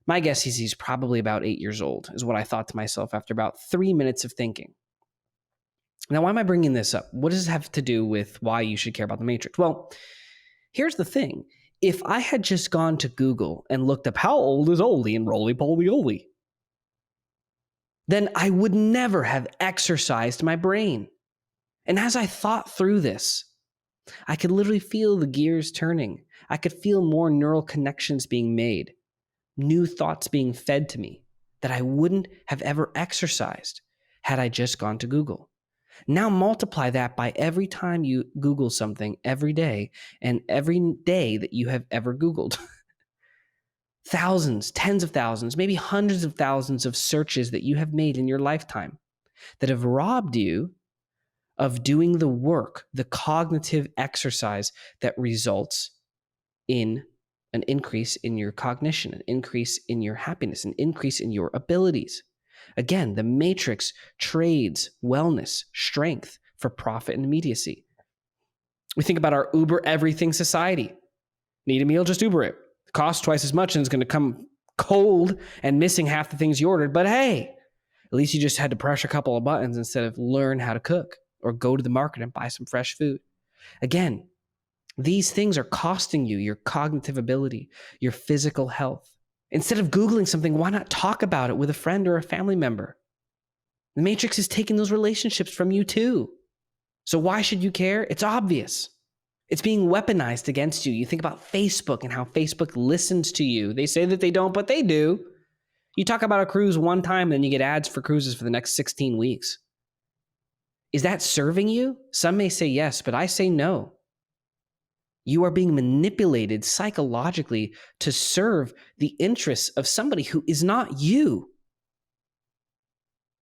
my guess is he's probably about 8 years old, is what I thought to myself after about 3 minutes of thinking. Now, why am I bringing this up? What does this have to do with why you should care about the Matrix? Well, here's the thing. If I had just gone to Google and looked up how old is Oli in Roly Poly Oly, then I would never have exercised my brain. And as I thought through this, I could literally feel the gears turning. I could feel more neural connections being made. new thoughts being fed to me that I wouldn't have ever exercised had I just gone to Google. Now multiply that by every time you Google something every day and every day that you have ever Googled. Thousands, tens of thousands, maybe hundreds of thousands of searches that you have made in your lifetime that have robbed you of doing the work, the cognitive exercise that results in an increase in your cognition, an increase in your happiness, an increase in your abilities. Again, the matrix trades wellness, strength for profit and immediacy. We think about our Uber everything society. Need a meal, just Uber it. Costs twice as much and it's going to come cold and missing half the things you ordered. But hey, at least you just had to press a couple of buttons instead of learn how to cook or go to the market and buy some fresh food. Again, these things are costing you your cognitive ability, your physical health. Instead of Googling something, why not talk about it with a friend or a family member? The Matrix is taking those relationships from you too. So why should you care? It's obvious. It's being weaponized against you. You think about Facebook and how Facebook listens to you. They say that they don't, but they do. You talk about a cruise one time, and then you get ads for cruises for the next 16 weeks. Is that serving you? Some may say yes, but I say no. You are being manipulated psychologically to serve the interests of somebody who is not you.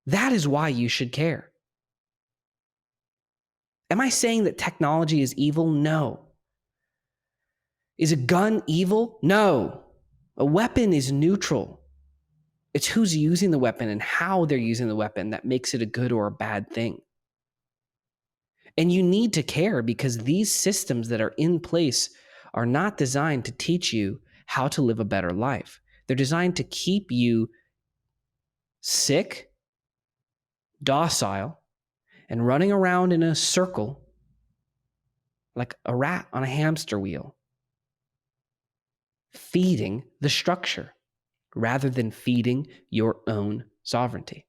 That is why you should care. Am I saying that technology is evil? No. Is a gun evil? No. A weapon is neutral. It's who's using the weapon and how they're using the weapon that makes it a good or a bad thing. And you need to care because these systems that are in place are not designed to teach you how to live a better life. They're designed to keep you sick, docile, and running around in a circle like a rat on a hamster wheel, feeding the structure rather than feeding your own sovereignty.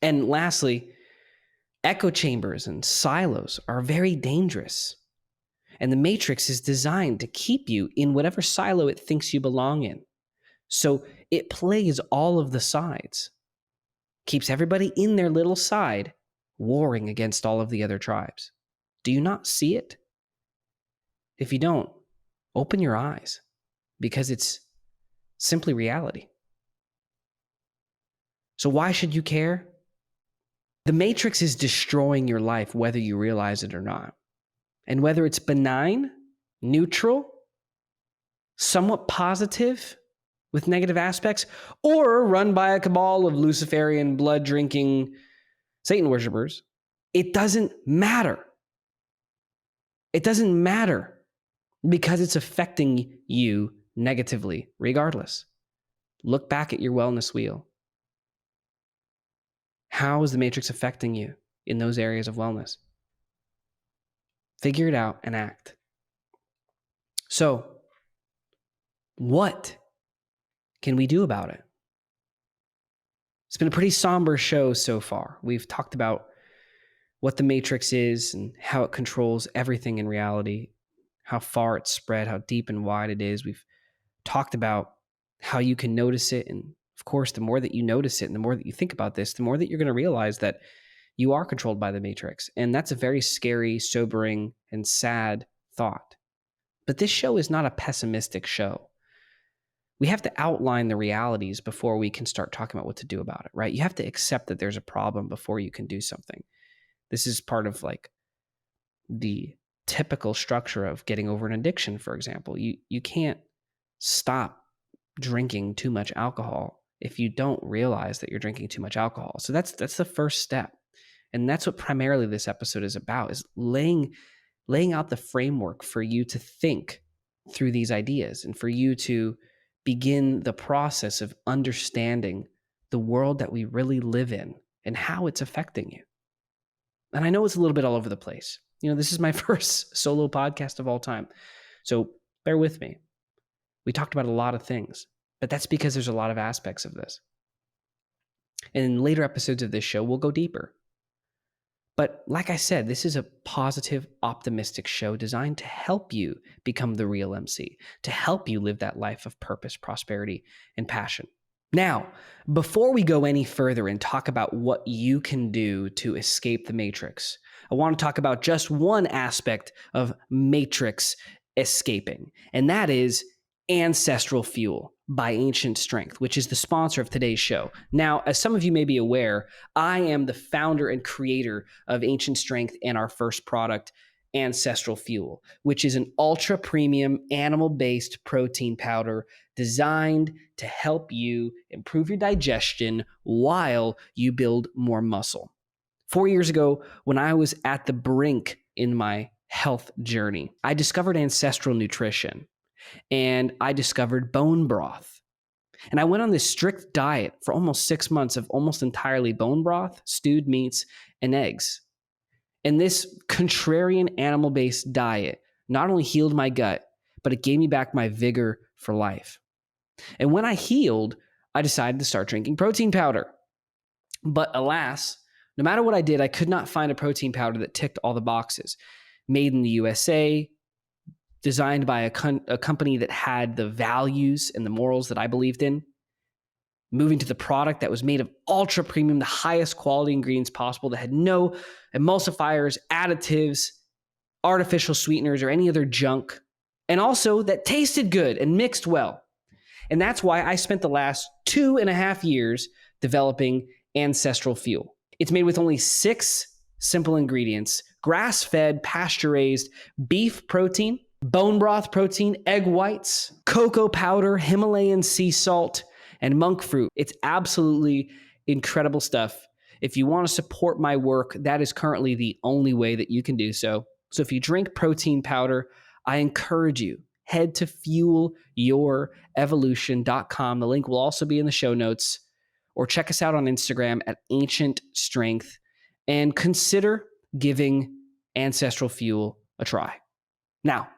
And lastly, echo chambers and silos are very dangerous. And the Matrix is designed to keep you in whatever silo it thinks you belong in. So it plays all of the sides, keeps everybody in their little side, warring against all of the other tribes. Do you not see it? If you don't, open your eyes, because it's simply reality. So why should you care? The Matrix is destroying your life, whether you realize it or not. And whether it's benign, neutral, somewhat positive with negative aspects, or run by a cabal of Luciferian blood-drinking Satan worshipers, it doesn't matter. It doesn't matter because it's affecting you negatively regardless. Look back at your wellness wheel. How is the Matrix affecting you in those areas of wellness? Figure it out and act. So, what can we do about it? It's been a pretty somber show so far. We've talked about what the Matrix is and how it controls everything in reality, how far it's spread, how deep and wide it is. We've talked about how you can notice it. And of course, the more that you notice it and the more that you think about this, the more that you're going to realize that you are controlled by the Matrix. And that's a very scary, sobering, and sad thought. But this show is not a pessimistic show. We have to outline the realities before we can start talking about what to do about it, right? You have to accept that there's a problem before you can do something. This is part of like the typical structure of getting over an addiction, for example. You can't stop drinking too much alcohol if you don't realize that you're drinking too much alcohol. So that's the first step. And that's what primarily this episode is about, is laying out the framework for you to think through these ideas and for you to begin the process of understanding the world that we really live in and how it's affecting you. And I know it's a little bit all over the place. You know, this is my first solo podcast of all time. So bear with me. We talked about a lot of things, but that's because there's a lot of aspects of this. And in later episodes of this show, we'll go deeper. But like I said, this is a positive, optimistic show designed to help you become the real MC, to help you live that life of purpose, prosperity, and passion. Now, before we go any further and talk about what you can do to escape the matrix, I want to talk about just one aspect of matrix escaping, and that is Ancestral Fuel by Ancient Strength, which is the sponsor of today's show. Now, as some of you may be aware, I am the founder and creator of Ancient Strength and our first product, Ancestral Fuel, which is an ultra premium animal-based protein powder designed to help you improve your digestion while you build more muscle. 4 years ago, when I was at the brink in my health journey, I discovered ancestral nutrition and I discovered bone broth. And I went on this strict diet for almost 6 months of almost entirely bone broth, stewed meats, and eggs. And this contrarian animal-based diet not only healed my gut, but it gave me back my vigor for life. And when I healed, I decided to start drinking protein powder. But alas, no matter what I did, I could not find a protein powder that ticked all the boxes. Made in the USA, designed by a company that had the values and the morals that I believed in. Moving to the product that was made of ultra premium, the highest quality ingredients possible, that had no emulsifiers, additives, artificial sweeteners, or any other junk. And also that tasted good and mixed well. And that's why I spent the last 2.5 years developing Ancestral Fuel. It's made with only 6 simple ingredients: grass-fed, pasture-raised beef protein, bone broth protein, egg whites, cocoa powder, Himalayan sea salt, and monk fruit. It's absolutely incredible stuff. If you want to support my work, that is currently the only way that you can do so. So if you drink protein powder, I encourage you, head to fuelyourevolution.com. The link will also be in the show notes. Or check us out on Instagram at Ancient Strength and consider giving Ancestral Fuel a try. Now,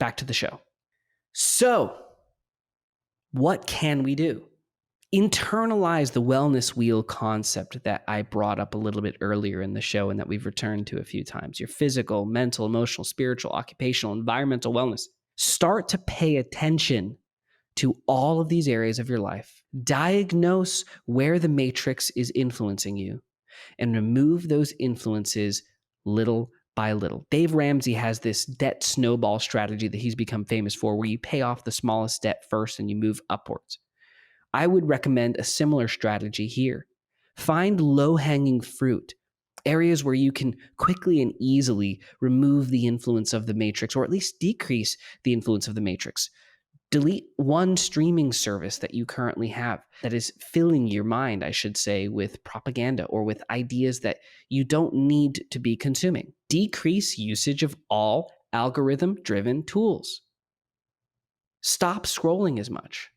back to the show. So, what can we do? Internalize the wellness wheel concept that I brought up a little bit earlier in the show and that we've returned to a few times. Your physical, mental, emotional, spiritual, occupational, environmental wellness. Start to pay attention to all of these areas of your life. Diagnose where the matrix is influencing you and remove those influences little by little. Dave Ramsey has this debt snowball strategy that he's become famous for, where you pay off the smallest debt first and you move upwards. I would recommend a similar strategy here. Find low-hanging fruit, areas where you can quickly and easily remove the influence of the matrix, or at least decrease the influence of the matrix. Delete one streaming service that you currently have that is filling your mind, I should say, with propaganda or with ideas that you don't need to be consuming. Decrease usage of all algorithm-driven tools. Stop scrolling as much.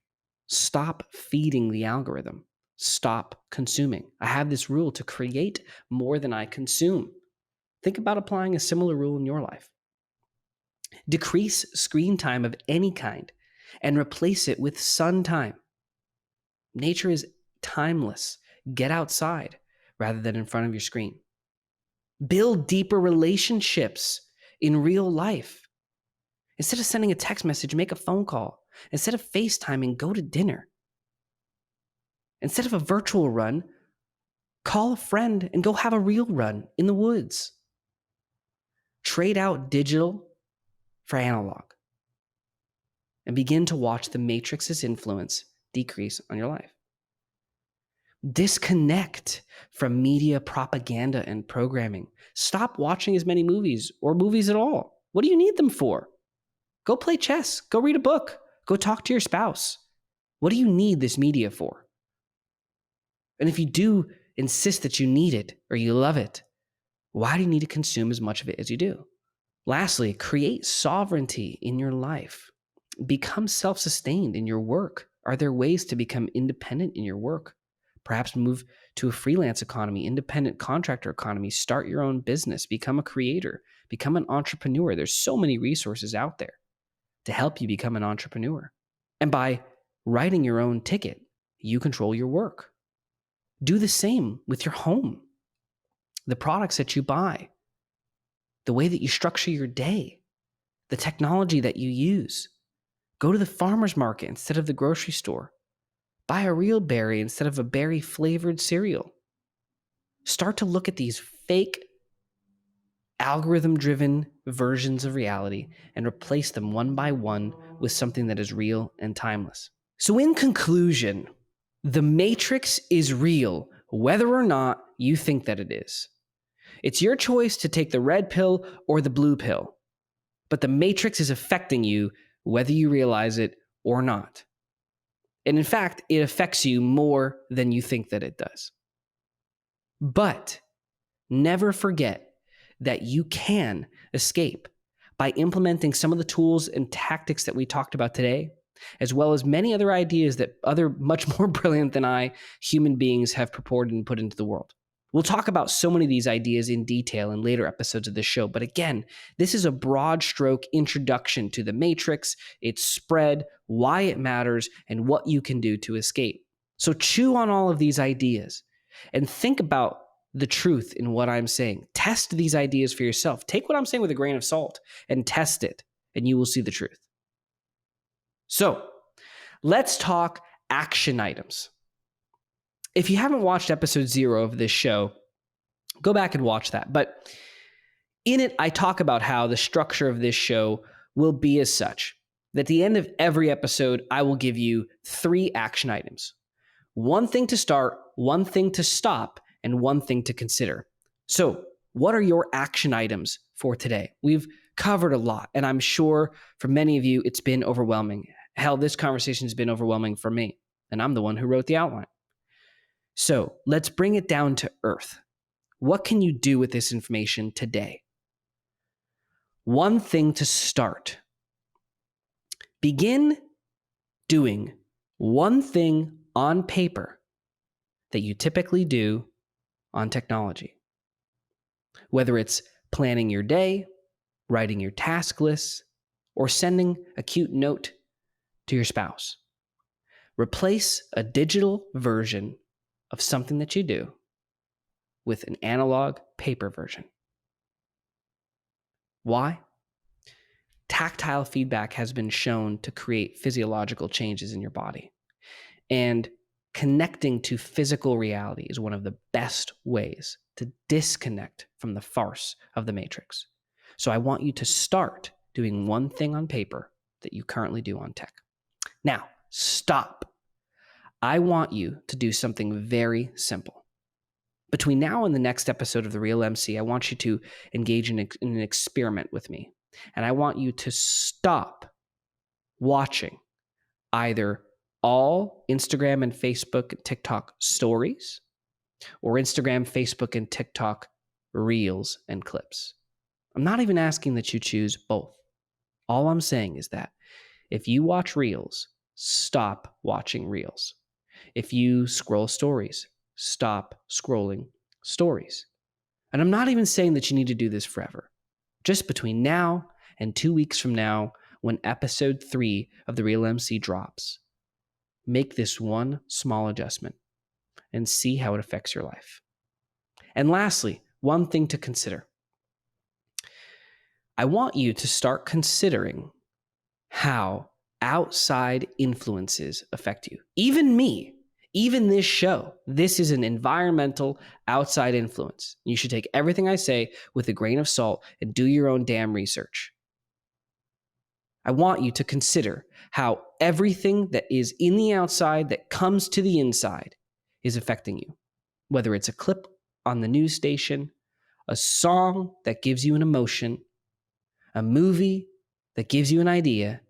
Stop feeding the algorithm. Stop consuming. I have this rule to create more than I consume. Think about applying a similar rule in your life. Decrease screen time of any kind and replace it with sun time. Nature is timeless. Get outside rather than in front of your screen. Build deeper relationships in real life. Instead of sending a text message, make a phone call. Instead of FaceTiming, go to dinner. Instead of a virtual run, call a friend and go have a real run in the woods. Trade out digital for analog and begin to watch the matrix's influence decrease on your life. Disconnect from media propaganda and programming. Stop watching as many movies or movies at all. What do you need them for? Go play chess. Go read a book. Go talk to your spouse. What do you need this media for? And if you do insist that you need it or you love it, why do you need to consume as much of it as you do? Lastly, create sovereignty in your life. Become self-sustained in your work. Are there ways to become independent in your work? Perhaps move to a freelance economy, independent contractor economy, start your own business, become a creator, become an entrepreneur. There's so many resources out there to help you become an entrepreneur. And by writing your own ticket, you control your work. Do the same with your home. the products that you buy, the way that you structure your day, the technology that you use. Go to the farmer's market instead of the grocery store. Buy a real berry instead of a berry-flavored cereal. Start to look at these fake, algorithm-driven versions of reality and replace them one by one with something that is real and timeless. So in conclusion, the Matrix is real, whether or not you think that it is. It's your choice to take the red pill or the blue pill, but the Matrix is affecting you whether you realize it or not. And in fact, it affects you more than you think that it does. But never forget that you can escape by implementing some of the tools and tactics that we talked about today, as well as many other ideas that other much more brilliant than I human beings have purported and put into the world. We'll talk about so many of these ideas in detail in later episodes of this show. But again, this is a broad stroke introduction to the Matrix, its spread, why it matters, and what you can do to escape. So chew on all of these ideas and think about the truth in what I'm saying. Test these ideas for yourself. Take what I'm saying with a grain of salt and test it, and you will see the truth. So let's talk action items. If you haven't watched episode 0 of this show, go back and watch that. But in it, I talk about how the structure of this show will be as such that at the end of every episode, I will give you 3 action items. One thing to start, one thing to stop, and one thing to consider. So what are your action items for today? We've covered a lot, and I'm sure for many of you, it's been overwhelming. Hell, this conversation has been overwhelming for me, and I'm the one who wrote the outline. So let's bring it down to earth. What can you do with this information today? One thing to start. Begin doing one thing on paper that you typically do on technology. Whether it's planning your day, writing your task lists, or sending a cute note to your spouse. Replace a digital version of something that you do with an analog paper version. Why? Tactile feedback has been shown to create physiological changes in your body. And connecting to physical reality is one of the best ways to disconnect from the farce of the Matrix. So I want you to start doing one thing on paper that you currently do on tech. Now, stop. I want you to do something very simple. Between now and the next episode of The Real MC, I want you to engage in an experiment with me. And I want you to stop watching either all Instagram and Facebook and TikTok stories or Instagram, Facebook, and TikTok reels and clips. I'm not even asking that you choose both. All I'm saying is that if you watch reels, stop watching reels. If you scroll stories, stop scrolling stories. And I'm not even saying that you need to do this forever. Just between now and 2 weeks from now, when episode 3 of The Real MC drops, make this one small adjustment and see how it affects your life. And lastly, one thing to consider. I want you to start considering how outside influences affect you. Even me, even this show, this is an environmental outside influence. You should take everything I say with a grain of salt and do your own damn research. I want you to consider how everything that is in the outside that comes to the inside is affecting you. Whether it's a clip on the news station, a song that gives you an emotion, a movie that gives you an idea,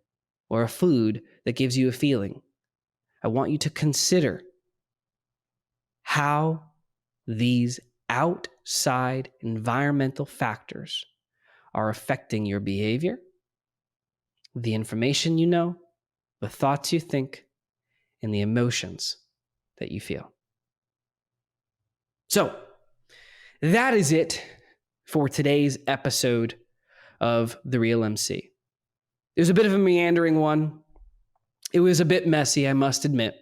or a food that gives you a feeling. I want you to consider how these outside environmental factors are affecting your behavior, the information you know, the thoughts you think, and the emotions that you feel. So, that is it for today's episode of The Real MC. It was a bit of a meandering one. It was a bit messy, I must admit.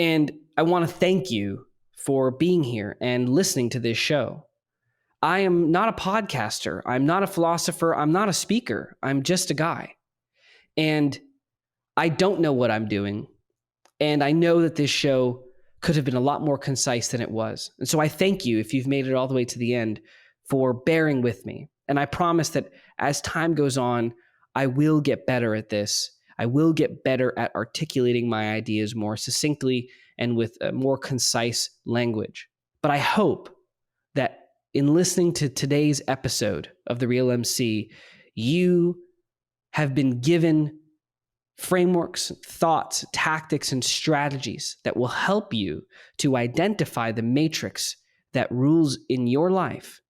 And I want to thank you for being here and listening to this show. I am not a podcaster. I'm not a philosopher. I'm not a speaker. I'm just a guy. And I don't know what I'm doing. And I know that this show could have been a lot more concise than it was. And so I thank you, if you've made it all the way to the end, for bearing with me. And I promise that as time goes on, I will get better at this. I will get better at articulating my ideas more succinctly and with a more concise language. But I hope that in listening to today's episode of The Real MC, you have been given frameworks, thoughts, tactics, and strategies that will help you to identify the matrix that rules in your life.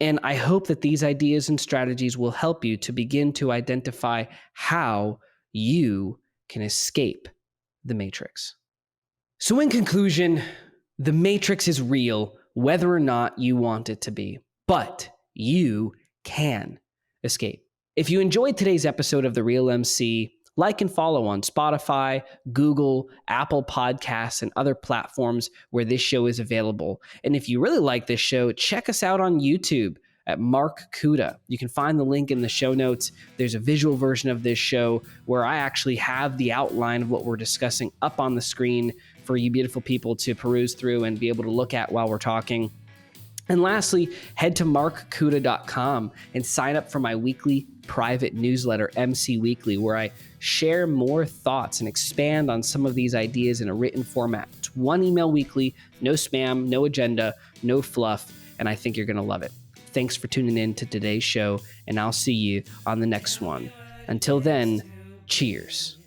And I hope that these ideas and strategies will help you to begin to identify how you can escape the matrix. So in conclusion, the matrix is real, whether or not you want it to be, but you can escape. If you enjoyed today's episode of The Real MC, like and follow on Spotify, Google, Apple Podcasts, and other platforms where this show is available. And if you really like this show, check us out on YouTube at Mark Kuda. You can find the link in the show notes. There's a visual version of this show where I actually have the outline of what we're discussing up on the screen for you beautiful people to peruse through and be able to look at while we're talking. And lastly, head to markkuda.com and sign up for my weekly private newsletter, MC Weekly, where I share more thoughts and expand on some of these ideas in a written format. It's one email weekly, no spam, no agenda, no fluff, and I think you're going to love it. Thanks for tuning in to today's show, and I'll see you on the next one. Until then, cheers.